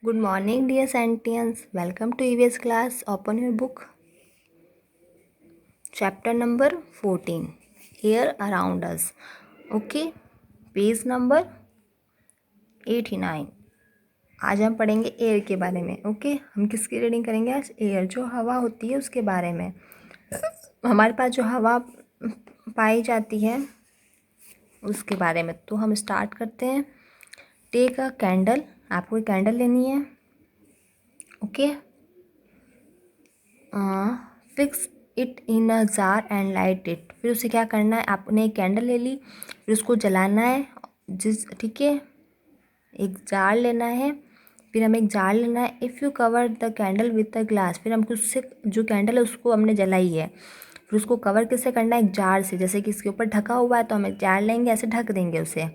Good morning, dear sentients. Welcome to EVS class. Open your book. Chapter number 14. Air around us. Okay. Page number 89. आज हम पढ़ेंगे air के बारे में. Okay हम किसकी रीडिंग करेंगे आज? एयर, जो हवा होती है उसके बारे में. हमारे पास जो हवा पाई जाती है उसके बारे में. तो हम स्टार्ट करते हैं. Take a candle. आपको एक कैंडल लेनी है. Okay. Fix it in a jar and light it. फिर उसे क्या करना है, आपने एक कैंडल ले ली, फिर उसको जलाना है. ठीक है, एक जार लेना है. फिर हमें एक जार लेना है. If you cover the candle with the glass. फिर हमको उससे, जो कैंडल है उसको हमने जलाई है, फिर उसको कवर किससे करना है? एक जार से. जैसे कि इसके ऊपर ढका हुआ है तो हम एक जार लेंगे, ऐसे ढक देंगे उसे.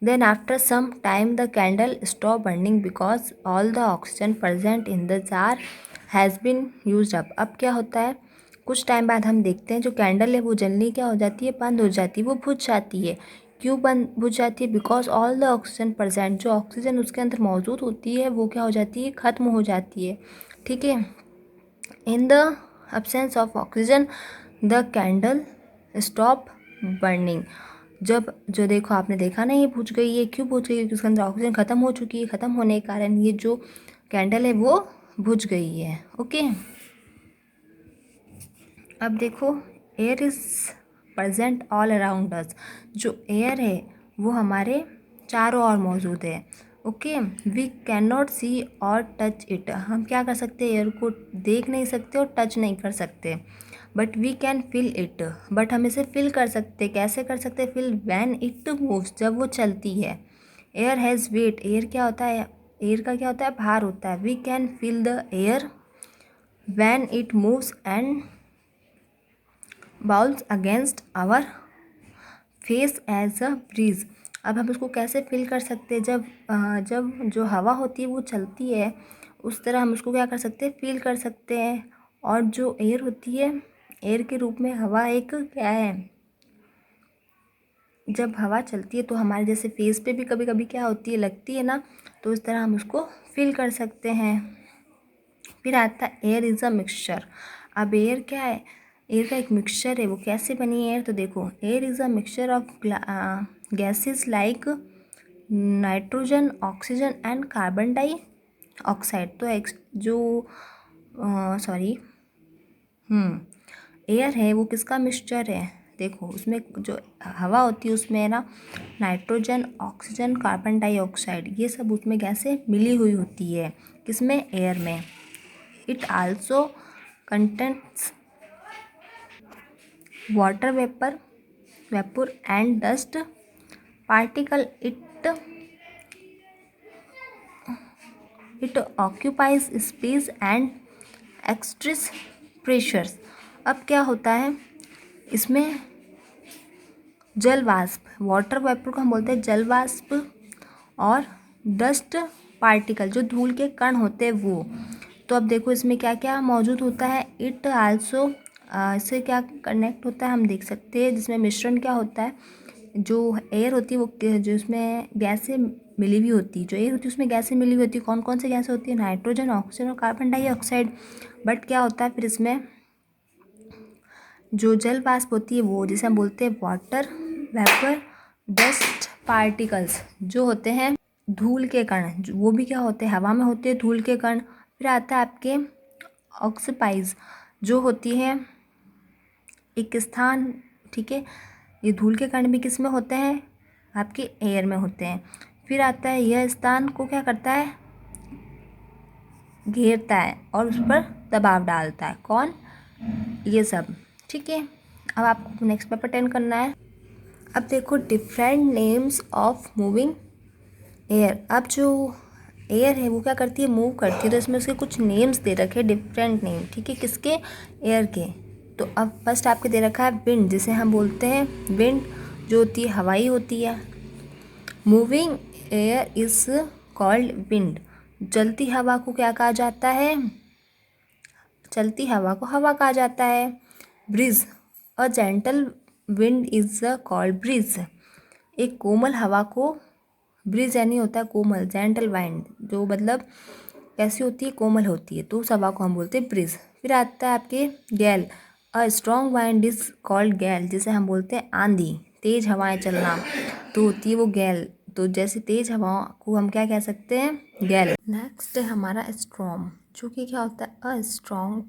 Then after some time the candle stop burning because all the oxygen present in the jar has been use up. अब क्या होता है, कुछ टाइम बाद हम देखते हैं जो कैंडल है वो जलनी क्या हो जाती है? बंद हो जाती है, वो बुझ जाती है. क्यों बंद बुझ जाती है? Because all the oxygen present, जो ऑक्सीजन उसके अंदर मौजूद होती है वो क्या हो जाती है? ख़त्म हो जाती है. ठीक है. In the absence of oxygen the candle stop burning. जब जो देखो, आपने देखा ना, ये बुझ गई है. क्यों बुझ गई? क्योंकि उसके अंदर ऑक्सीजन ख़त्म हो चुकी है. ख़त्म होने के कारण ये जो कैंडल है वो बुझ गई है. ओके. अब देखो, air is present all around us. जो एयर है वो हमारे चारों ओर मौजूद है. ओके. वी कैन नॉट सी और टच इट. हम क्या कर सकते हैं? एयर को देख नहीं सकते और टच नहीं कर सकते. But we can feel it. But हम इसे फील कर सकते. कैसे कर सकते? फील व्हेन इट मूव्स, जब वो चलती है. Air has wait. एयर क्या होता है? एयर का क्या होता है? भार होता है. We can feel the air when it moves and blows against our face as a breeze. अब हम उसको कैसे फील कर सकते हैं? जब जो हवा होती है वो चलती है, उस तरह हम उसको क्या कर सकते हैं? फील कर सकते हैं. और जो एयर होती है, एयर के रूप में हवा एक क्या है? जब हवा चलती है तो हमारे जैसे फेस पे भी कभी कभी क्या होती है? लगती है ना. तो इस तरह हम उसको फील कर सकते हैं. फिर आता है एयर इज़ अ मिक्सचर. अब एयर क्या है? एयर का एक मिक्सचर है. वो कैसे बनी है एयर? तो देखो, air is a mixture of gases like nitrogen, oxygen and carbon डाई ऑक्साइड. तो जो सॉरी एयर है वो किसका मिक्सचर है? देखो, उसमें जो हवा होती है उसमें है ना, नाइट्रोजन, ऑक्सीजन, कार्बन डाइऑक्साइड, ये सब उसमें गैसें मिली हुई होती है. किसमें? एयर में. It also contains water vapor and dust particle. It occupies space and exerts pressures. अब क्या होता है इसमें? जल वाष्प, वाटर वेपर को हम बोलते हैं जल वाष्प, और डस्ट पार्टिकल, जो धूल के कण होते हैं वो. तो अब देखो इसमें क्या क्या मौजूद होता है. इट आल्सो, इससे क्या कनेक्ट होता है हम देख सकते हैं. जिसमें मिश्रण क्या होता है, जो एयर होती है वो जो उसमें गैसें मिली हुई होती है. जो एयर होती है उसमें गैसें मिली हुई होती है. कौन कौन सी गैसें होती है? नाइट्रोजन, ऑक्सीजन और कार्बन डाइऑक्साइड. बट क्या होता है फिर इसमें? जो जल वाष्प होती है वो, जिसे हम बोलते हैं वाटर वेपर, डस्ट पार्टिकल्स, जो होते हैं धूल के कण, वो भी क्या होते हैं? हवा में होते हैं धूल के कण. फिर आता है आपके ऑक्सीपाइज, जो होती है एक स्थान. ठीक है. ये धूल के कण भी किस में होते हैं? आपके एयर में होते हैं. फिर आता है यह स्थान को क्या करता है? घेरता है और उस पर दबाव डालता है. कौन? ये सब. ठीक है. अब आपको नेक्स्ट पेपर अटेंड करना है. अब देखो, different names of moving air. अब जो एयर है वो क्या करती है? मूव करती है. तो इसमें उसके कुछ नेम्स दे रखे हैं, डिफरेंट नेम. ठीक है, किसके? एयर के. तो अब फर्स्ट आपके दे रखा है विंड, जिसे हम बोलते हैं विंड, जो होती है हवाई होती है. Moving air is called wind. चलती हवा को क्या कहा जाता है? चलती हवा को हवा कहा जाता है. Breeze, a gentle wind is called breeze. एक कोमल हवा को ब्रीज यानी होता है कोमल, जेंटल वाइंड, जो मतलब कैसी होती है, कोमल होती है, तो उस हवा को हम बोलते हैं ब्रीज। फिर आता है आपके गैल। A strong wind is called गैल, जिसे हम बोलते हैं आंधी, तेज हवाएं चलना, तो होती है वो गैल। तो जैसे तेज हवा को हम क्या कह सकते हैं, गैल। नेक्स्ट है हमारा स्टॉर्म, जो कि क्या होता है, a strong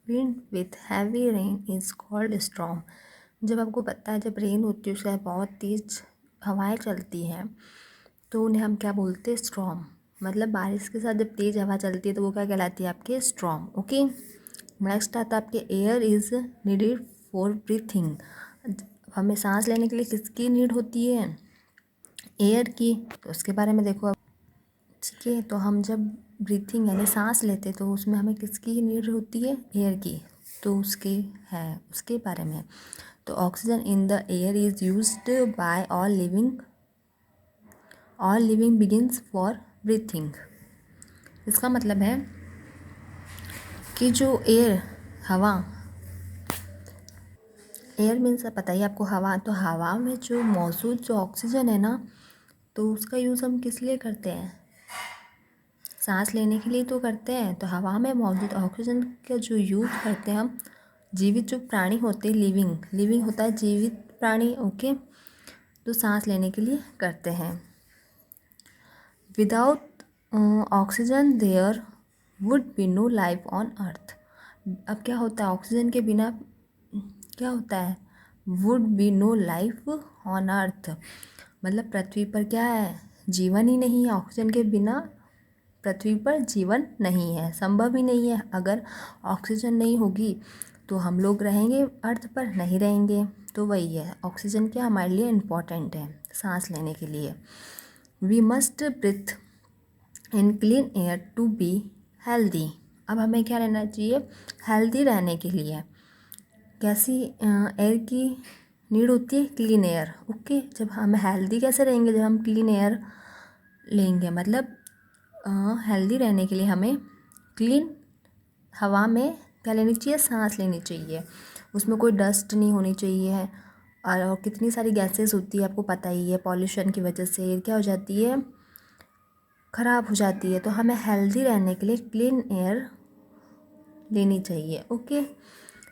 wind with heavy rain is called storm. जब आपको पता है जब रेन होती है उसके बाद बहुत तेज हवाएं चलती हैं तो उन्हें हम क्या बोलते हैं, स्टॉर्म। मतलब बारिश के साथ जब तेज़ हवा चलती है तो वो क्या कहलाती है, आपके स्टॉर्म। ओके। नेक्स्ट आता है आपके air is needed for breathing. हमें सांस लेने के लिए किसकी नीड होती है, एयर की। तो उसके बारे में देखो अब। ठीक है, तो हम जब ब्रीथिंग यानी सांस लेते तो उसमें हमें किसकी नीड होती है, एयर की। तो उसके बारे में। तो oxygen in the air is used by all living begins for breathing. इसका मतलब है कि जो हवा, एयर मीन्स पता ही आपको हवा, तो हवा में जो मौजूद जो ऑक्सीजन है ना, तो उसका यूज़ हम किस लिए करते हैं, सांस लेने के लिए तो करते हैं। तो हवा में मौजूद ऑक्सीजन का जो यूज़ करते हैं हम, जीवित जो प्राणी होते हैं, लिविंग होता है जीवित प्राणी। ओके, तो सांस लेने के लिए करते हैं। Without oxygen there would be no life on earth. अब क्या होता है, ऑक्सीजन के बिना क्या होता है, would be no life on earth, मतलब पृथ्वी पर क्या है, जीवन ही नहीं है। ऑक्सीजन के बिना पृथ्वी पर जीवन नहीं है, संभव ही नहीं है। अगर ऑक्सीजन नहीं होगी तो हम लोग रहेंगे अर्थ पर, नहीं रहेंगे। तो वही है, ऑक्सीजन क्या हमारे लिए इम्पॉर्टेंट है सांस लेने के लिए। We must breathe in clean air to be healthy. अब हमें क्या रहना चाहिए, हेल्दी रहने के लिए कैसी एयर की नीड होती है, क्लीन एयर। ओके, जब हम हेल्दी कैसे रहेंगे, जब हम क्लीन एयर लेंगे। मतलब हेल्दी रहने के लिए हमें क्लीन हवा में क्या लेनी चाहिए, सांस लेनी चाहिए। उसमें कोई डस्ट नहीं होनी चाहिए। और कितनी सारी गैसेस होती है आपको पता ही है, पॉल्यूशन की वजह से एयर क्या हो जाती है, ख़राब हो जाती है। तो हमें हेल्दी रहने के लिए क्लीन एयर लेनी चाहिए। ओके,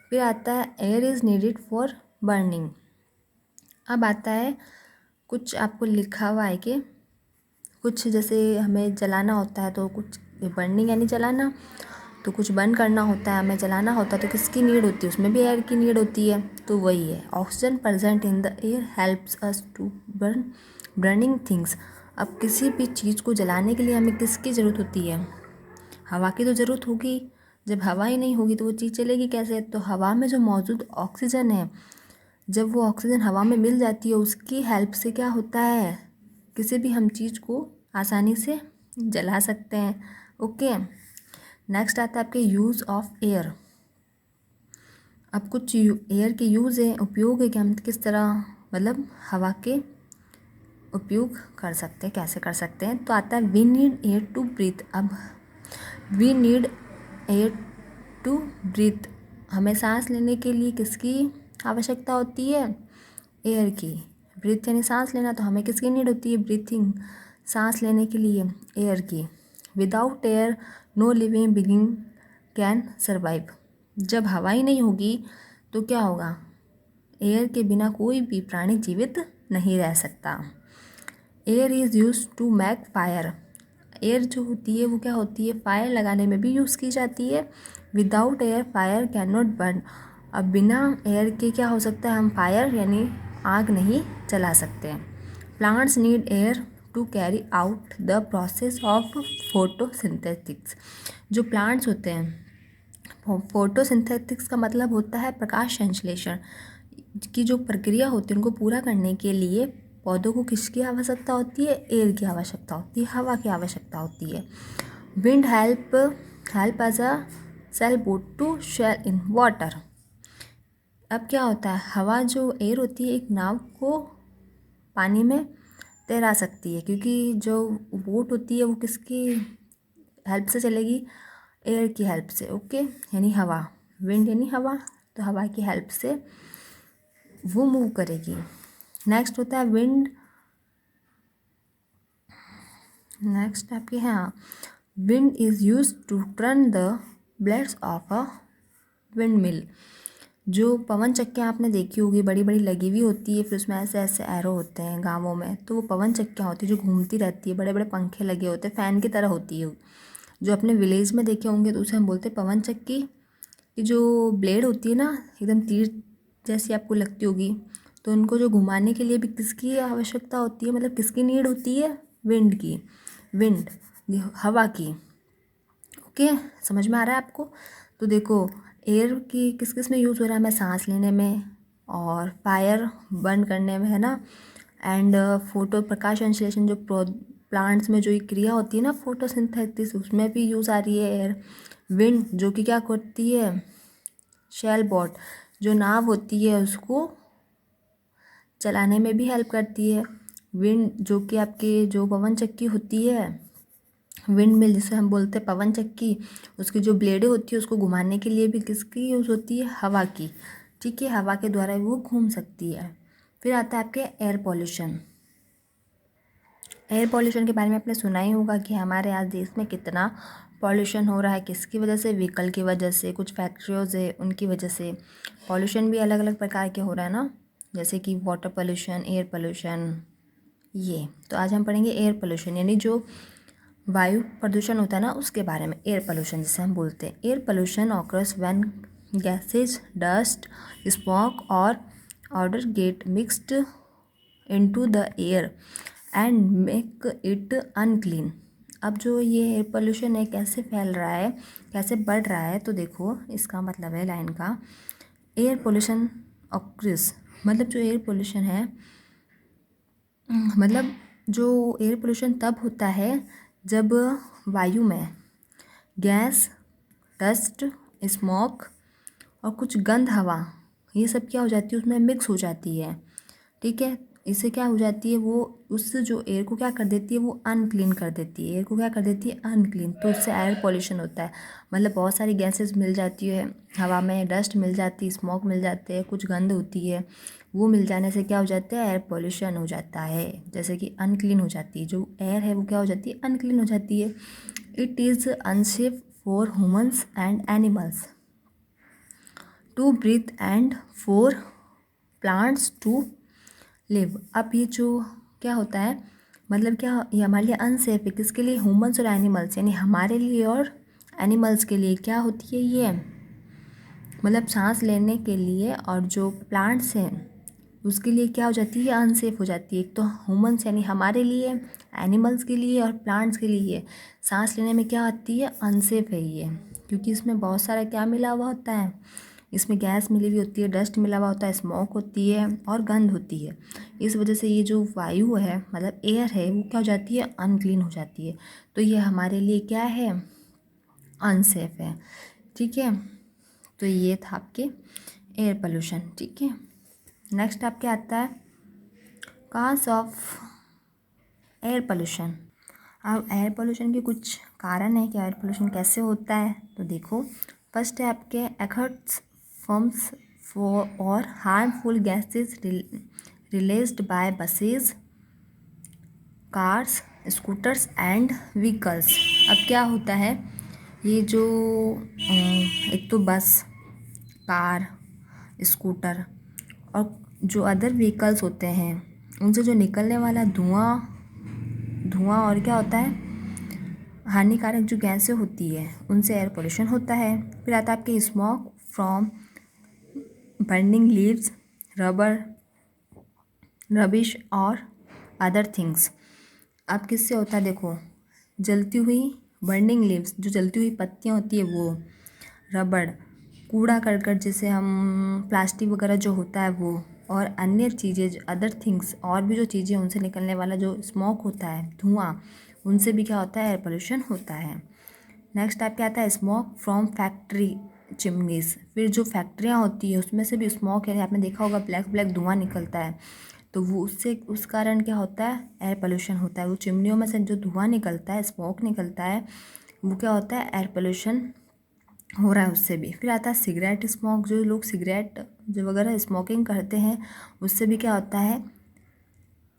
फिर आता है air is needed for burning. अब आता है कुछ आपको लिखा हुआ है कि कुछ जैसे हमें जलाना होता है, तो कुछ बर्निंग यानी जलाना, तो कुछ बर्न करना होता है, हमें जलाना होता है, तो किसकी नीड होती है, उसमें भी एयर की नीड होती है। तो वही है, oxygen present in the air helps us to burning things. अब किसी भी चीज़ को जलाने के लिए हमें किसकी ज़रूरत होती है, हवा की तो ज़रूरत होगी। जब हवा ही नहीं होगी तो वो चीज़ चलेगी कैसे। तो हवा में जो मौजूद ऑक्सीजन है, जब वो ऑक्सीजन हवा में मिल जाती है, उसकी हेल्प से क्या होता है, किसी भी हम चीज़ को आसानी से जला सकते हैं। ओके, नेक्स्ट आता है आपके यूज़ ऑफ एयर। अब कुछ एयर के यूज़ है, उपयोग है कि हम किस तरह मतलब हवा के उपयोग कर सकते हैं, कैसे कर सकते हैं। तो आता है we need air to breathe. अब we need air to breathe, हमें सांस लेने के लिए किसकी आवश्यकता होती है, एयर की। ब्रीथ यानी सांस लेना, तो हमें किसकी नीड होती है, ब्रीथिंग, सांस लेने के लिए एयर की। Without air no living being can survive. जब हवा ही नहीं होगी तो क्या होगा, एयर के बिना कोई भी प्राणी जीवित नहीं रह सकता। Air is use to make fire. Air जो होती है वो क्या होती है, फायर लगाने में भी यूज़ की जाती है। Without air fire can not burn. अब बिना एयर के क्या हो सकता है, हम फायर यानी आग नहीं जला सकते हैं। Plants need air to carry out the process of photosynthetics. जो प्लांट्स होते हैं, फोटोसिंथेटिक्स का मतलब होता है प्रकाश संश्लेषण की जो प्रक्रिया होती है, उनको पूरा करने के लिए पौधों को किसकी आवश्यकता होती है, एयर की आवश्यकता होती है, हवा की आवश्यकता होती है। Wind help as a sail boat to sail in water. अब क्या होता है, हवा जो एयर होती है एक नाव को पानी में तैरा सकती है, क्योंकि जो बोट होती है वो किसकी हेल्प से चलेगी, एयर की हेल्प से। ओके, यानी हवा, विंड यानी हवा, तो हवा की हेल्प से वो मूव करेगी। नेक्स्ट होता है विंड नेक्स्ट आपके हाँ, wind is use to turn the blades of a windmill. जो पवन चक्कियाँ आपने देखी होगी, बड़ी बड़ी लगी हुई होती है, फिर उसमें ऐसे ऐसे एरो होते हैं गाँवों में, तो वो पवन चक्कियाँ होती है जो घूमती रहती है, बड़े बड़े पंखे लगे होते हैं, फ़ैन की तरह होती है। जो अपने विलेज में देखे होंगे तो उसे हम बोलते हैं पवन चक्की। कि जो ब्लेड होती है ना, एकदम तीर जैसी आपको लगती होगी, तो उनको जो घुमाने के लिए भी किसकी आवश्यकता होती है, मतलब किसकी नीड होती है, विंड की। विंड हवा की। ओके, समझ में आ रहा है आपको। तो देखो, एयर की किस किस में यूज़ हो रहा है, मैं सांस लेने में और फायर बर्न करने में, है ना। एंड फोटो प्रकाश संश्लेषण, जो प्लांट्स में जो ये क्रिया होती है ना, फोटोसिंथेसिस, उसमें भी यूज़ आ रही है एयर। विंड जो कि क्या करती है, शेल बोट जो नाव होती है उसको चलाने में भी हेल्प करती है। विंड जो कि आपकी जो पवन चक्की होती है, विंड मिल जिसे हम बोलते हैं पवन चक्की, उसकी जो ब्लेडें होती है उसको घुमाने के लिए भी किसकी यूज़ होती है, हवा की। ठीक है, हवा के द्वारा वो घूम सकती है। फिर आता है आपके एयर पॉल्यूशन। एयर पॉल्यूशन के बारे में आपने सुना ही होगा कि हमारे आज देश में कितना पॉल्यूशन हो रहा है, किसकी वजह से, व्हीकल की वजह से, कुछ फैक्ट्रियों है उनकी वजह से। पॉल्यूशन भी अलग अलग प्रकार के हो रहा है ना, जैसे कि वाटर पॉल्यूशन, एयर पॉल्यूशन। ये तो आज हम पढ़ेंगे एयर पॉल्यूशन, यानी जो वायु प्रदूषण होता है ना उसके बारे में, एयर पॉल्यूशन जिसे हम बोलते हैं। Air pollution occurs when gases, dust, smoke और order get mixed into the air and make it unclean. अब जो ये एयर पोल्यूशन है कैसे फैल रहा है, कैसे बढ़ रहा है, तो देखो इसका मतलब है लाइन का, एयर पोल्यूशन ऑक्रिस, मतलब जो एयर पोल्यूशन है, मतलब जो एयर पोल्यूशन तब होता है जब वायु में गैस, डस्ट, स्मोक और कुछ गंध हवा, ये सब क्या हो जाती है, उसमें मिक्स हो जाती है। ठीक है, इससे क्या हो जाती है, वो उस जो एयर को क्या कर देती है, वो अनक्लीन कर देती है, एयर को क्या कर देती है, अनक्लीन। तो उससे एयर पॉल्यूशन होता है, मतलब बहुत सारी गैसेस मिल जाती है हवा में, डस्ट मिल जाती है, स्मोक मिल जाते हैं, कुछ गंध होती है, वो मिल जाने से क्या हो जाता है, एयर पॉल्यूशन हो जाता है। जैसे कि अनक्लीन हो जाती है, जो एयर है वो क्या हो जाती है, अनक्लीन हो जाती है। It is unsafe for humans and animals to breathe and for plants to live. अब ये जो क्या होता है, मतलब क्या, ये हमारे लिए अनसेफ है, किसके लिए, ह्यूमंस और एनिमल्स, यानी हमारे लिए और एनिमल्स के लिए क्या होती है ये, मतलब सांस लेने के लिए, और जो प्लांट्स हैं उसके लिए क्या हो जाती है, अनसेफ हो जाती है। एक तो ह्यूमंस यानी हमारे लिए, एनिमल्स के लिए और प्लांट्स के लिए सांस लेने में क्या आती है, अनसेफ है ये, क्योंकि इसमें बहुत सारा क्या मिला हुआ होता है, इसमें गैस मिली हुई होती है, डस्ट मिला हुआ होता है, स्मोक होती है और गंध होती है। इस वजह से ये जो वायु है, मतलब एयर है, वो क्या हो जाती है, अनक्लीन हो जाती है। तो ये हमारे लिए क्या है, अनसेफ है। ठीक है, तो ये था आपके एयर पोल्यूशन। ठीक है, नेक्स्ट आपके आता है कॉज ऑफ एयर पोल्यूशन। अब एयर पोल्यूशन के कुछ कारण है कि एयर पोल्यूशन कैसे होता है, तो देखो, फर्स्ट है आपके एखर्ट्स फॉर्म्स फॉर और harmful gases released by buses, cars, scooters and vehicles. अब क्या होता है, ये जो एक तो बस, कार, स्कूटर और जो अदर व्हीकल्स होते हैं उनसे जो निकलने वाला धुआं धुआं और क्या होता है, हानिकारक जो गैसें होती है उनसे एयर पोल्यूशन होता है। फिर आता है आपके smoke from burning leaves, rubber, rubbish और अदर थिंग्स। अब किससे होता है, देखो, जलती हुई बर्निंग लीव्स, जो जलती हुई पत्तियाँ होती है वो, रबड़, कूड़ा करकट जिसे हम प्लास्टिक वगैरह जो होता है वो, और अन्य चीज़ें अदर थिंग्स, और भी जो चीज़ें उनसे निकलने वाला जो स्मोक होता है, धुआं, उनसे भी क्या होता है, एयर पोल्यूशन होता है। नेक्स्ट आपके आता है स्मोक फ्रॉम फैक्ट्री चिमनीज। फिर जो फैक्ट्रियाँ होती है उसमें से भी स्मोक है, आपने देखा होगा ब्लैक ब्लैक धुआं निकलता है, तो वो उससे उस कारण क्या होता है, एयर पोल्यूशन होता है। वो चिमनियों में से जो धुआं निकलता है, स्मोक निकलता है, वो क्या होता है, एयर पोल्यूशन हो रहा है उससे भी। फिर आता है सिगरेट स्मोक, जो लोग सिगरेट जो वगैरह स्मोकिंग करते हैं उससे भी क्या होता है,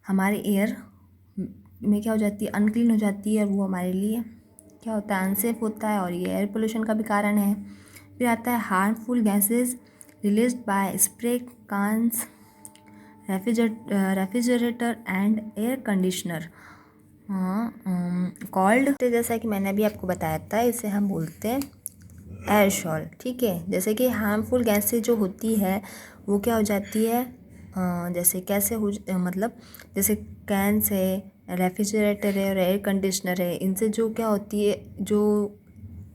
हमारे एयर में क्या हो जाती है, अनक्लीन हो जाती है, और वो हमारे लिए क्या होता है, अनसेफ होता है, और ये एयर पोल्यूशन का भी कारण है। फिर आता है harmful gases released by spray Cannes, refrigerator and air conditioner called, जैसा कि मैंने अभी आपको बताया था, इसे हम बोलते हैं एयरसॉल। ठीक है, जैसे कि हार्मफुल गैसेज जो होती है वो क्या हो जाती है, जैसे कैसे हो, मतलब जैसे कैंस है, रेफ्रिजरेटर है और एयर कंडीशनर है, इनसे जो क्या होती है, जो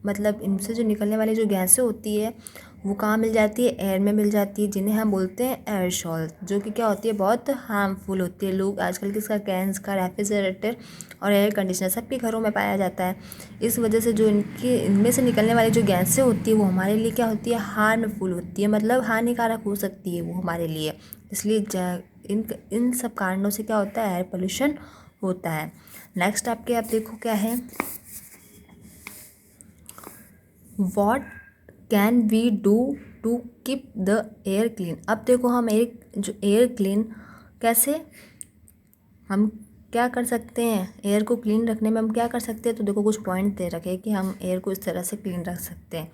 मतलब इनसे जो निकलने वाली जो गैसें होती है वो कहाँ मिल जाती है, एयर में मिल जाती है, जिन्हें हम बोलते हैं एयरसॉल, जो कि क्या होती है, बहुत हार्मफुल होती है। लोग आजकल किसका, कैंस का, रेफ्रिजरेटर और एयर कंडीशनर सबके घरों में पाया जाता है। इस वजह से जो इनमें से निकलने वाली जो गैसें होती है वो हमारे लिए क्या होती है, हार्मफुल होती है, मतलब हानिकारक हो सकती है वो हमारे लिए। इसलिए इन सब कारणों से क्या होता है, एयर पोल्यूशन होता है। नेक्स्ट आप देखो क्या है, what can we do to keep the air clean. अब देखो हम एयर क्लीन कैसे, हम क्या कर सकते हैं, एयर को क्लीन रखने में हम क्या कर सकते हैं, तो देखो कुछ पॉइंट दे रखे हैं कि हम एयर को इस तरह से क्लीन रख सकते हैं।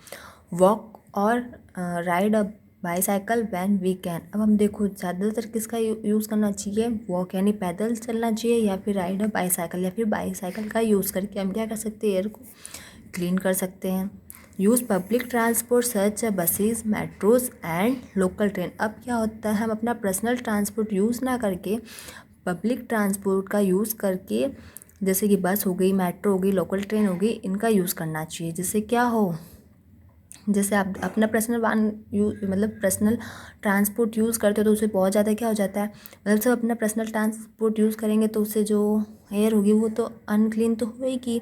वॉक और ride a bicycle when we can. अब हम देखो ज़्यादातर किसका यूज़ करना चाहिए, वॉक यानी पैदल चलना चाहिए, या फिर राइड अ बाईसाइकिल, या फिर बाईसाइकिल का यूज़ करके हम क्या कर सकते हैं, एयर को क्लीन कर सकते हैं। Use public transport such buses, metros and local train. अब क्या होता है, हम अपना पर्सनल ट्रांसपोर्ट यूज़ ना करके पब्लिक ट्रांसपोर्ट का यूज़ करके, जैसे कि बस हो गई, मेट्रो हो गई, लोकल ट्रेन हो गई, इनका यूज़ करना चाहिए। जिससे क्या हो, जैसे आप अपना पर्सनल वाहन मतलब पर्सनल ट्रांसपोर्ट यूज़ करते हो तो उससे बहुत ज़्यादा क्या हो जाता है, मतलब सब अपना पर्सनल ट्रांसपोर्ट यूज़ करेंगे तो उससे जो एयर होगी वो तो अनक्लीन तो होएगी।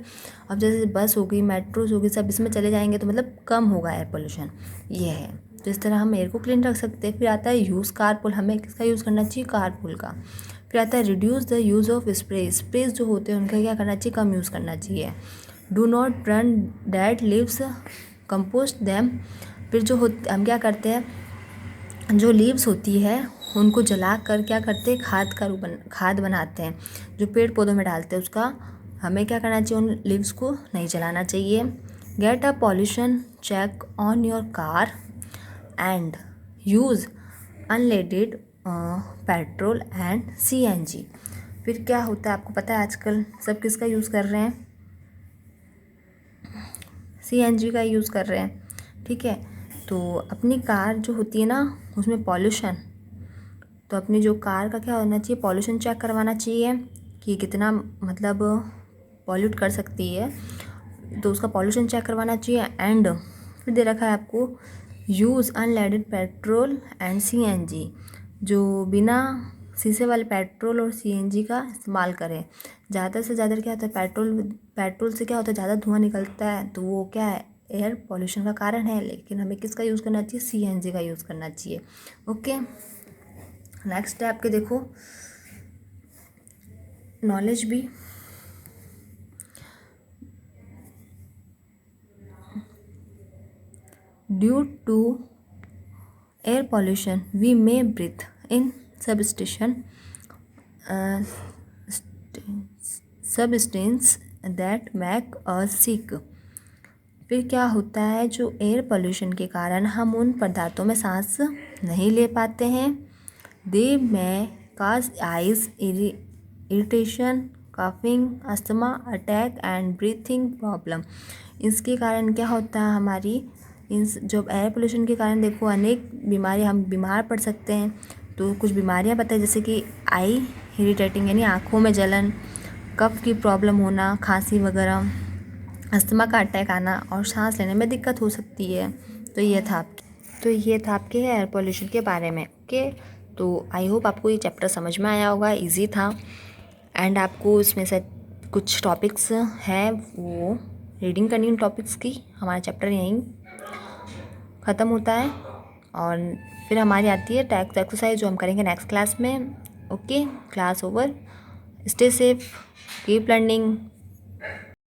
अब जैसे बस हो गई, मेट्रोज हो गई, सब इसमें चले जाएंगे तो मतलब कम होगा एयर पोल्यूशन, ये है। तो इस तरह हम एयर को क्लीन रख सकते हैं। फिर आता है यूज़ कारपूल, हमें किसका यूज़ करना चाहिए, कारपूल का। फिर आता है reduce the use of sprays जो होते हैं उनका क्या करना चाहिए, कम यूज़ करना चाहिए। Do not burn dead leaves, compost them. फिर जो हम क्या करते हैं, जो लीव्स होती है उनको जला कर क्या करते हैं, खाद बनाते हैं, जो पेड़ पौधों में डालते हैं, उसका हमें क्या करना चाहिए, उन लीव्स को नहीं जलाना चाहिए। Get a pollution check on your car and use unleaded petrol and CNG। फिर क्या होता है, आपको पता है आजकल सब किसका यूज़ कर रहे हैं, CNG का यूज़ कर रहे हैं। ठीक है, तो अपनी कार जो होती है ना उसमें पॉल्यूशन, तो अपनी जो कार का क्या होना चाहिए, पॉल्यूशन चेक करवाना चाहिए कि कितना मतलब पॉल्यूट कर सकती है, तो उसका पॉल्यूशन चेक करवाना चाहिए। एंड फिर दे रखा है आपको use unleaded petrol and CNG, जो बिना शीशे वाले पेट्रोल और CNG का इस्तेमाल करें। ज़्यादा से ज़्यादा क्या होता है, पेट्रोल से क्या होता है, ज़्यादा धुआं निकलता है, तो वो क्या है, एयर पॉल्यूशन का कारण है। लेकिन हमें किसका यूज़ करना चाहिए, CNG का यूज़ करना चाहिए। ओके, नेक्स्ट है आपके देखो नॉलेज भी। Due to air pollution we may breathe in substance that make us sick. फिर क्या होता है, जो एयर पोल्यूशन के कारण हम उन पदार्थों में सांस नहीं ले पाते हैं। They may cause eyes irritation, coughing, asthma attack and breathing problem. इसके कारण क्या होता है, हमारी जो एयर पोल्यूशन के कारण देखो अनेक बीमारी, हम बीमार पड़ सकते हैं। तो कुछ बीमारियां बताएं, जैसे कि आई इरिटेटिंग यानी आँखों में जलन, कफ की प्रॉब्लम होना, खांसी वगैरह, अस्थमा का अटैक आना और सांस लेने में दिक्कत हो सकती है। तो ये था आपके एयर पोल्यूशन के बारे में। ओके, तो आई होप आपको ये चैप्टर समझ में आया होगा, इजी था। एंड आपको इसमें से कुछ टॉपिक्स हैं वो रीडिंग करनी, उन टॉपिक्स की। हमारा चैप्टर यहीं ख़त्म होता है और फिर हमारी आती है टैक्स एक्सरसाइज, जो हम करेंगे नेक्स्ट क्लास में। Okay, class over. Stay safe, keep learning.